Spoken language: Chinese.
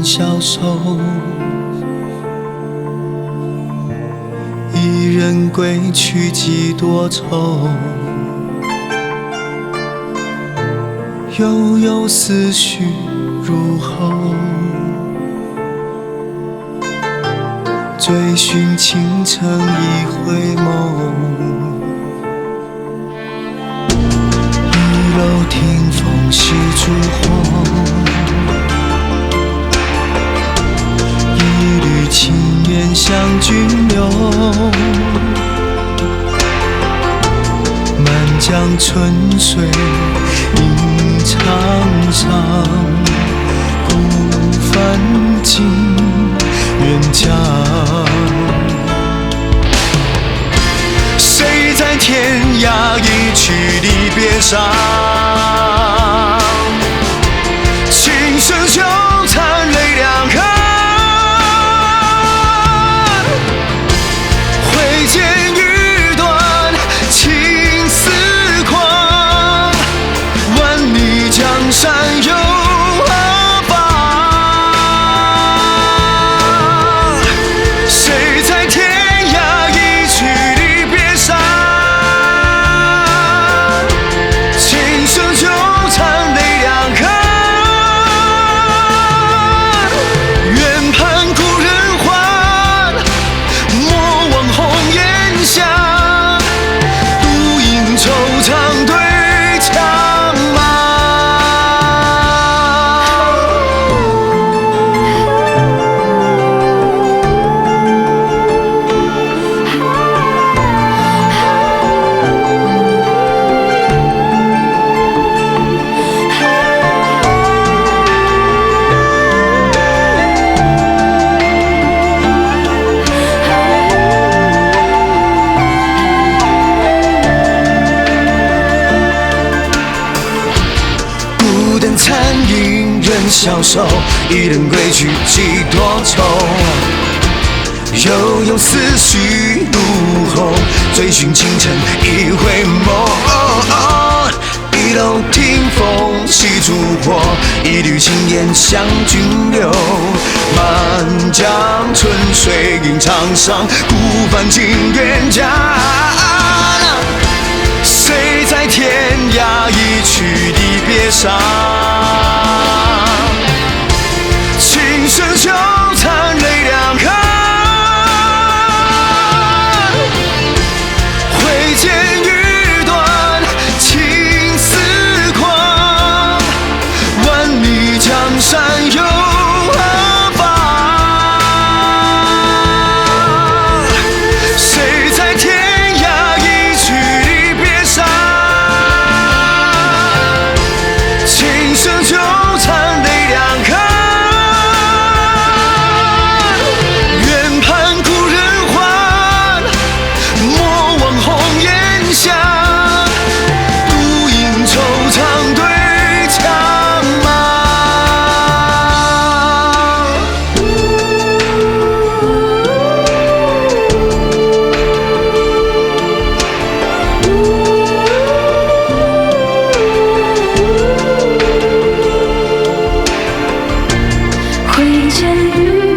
消瘦，一人归去几多愁，悠悠思绪入喉，追寻倾城一回眸，一楼听风细烛火，一缕情缘向君留，满江春水映长上，孤帆尽远江。谁在天涯一曲离别上，情深纠缠泪两行，挥剑欲断情丝狂，万里江山有何妨？谁在天涯一曲离别上，情深纠缠泪两行，愿盼故人还，莫忘红颜香，独饮惆怅对墙茫。孤灯残影人消瘦，一人归去几多愁，悠悠思绪入喉，追寻倾城一回眸，一楼听风细烛火，一缕青烟向君留，满江春水映长上，孤帆尽远江。谁在天涯一曲离别上，情深纠缠泪两行，挥剑欲断情丝狂，万里江山有何妨？谁在天涯一曲离别上，情深纠缠泪两行，愿盼故人还，莫忘红颜香，独饮惆怅对墙茫。挥剑欲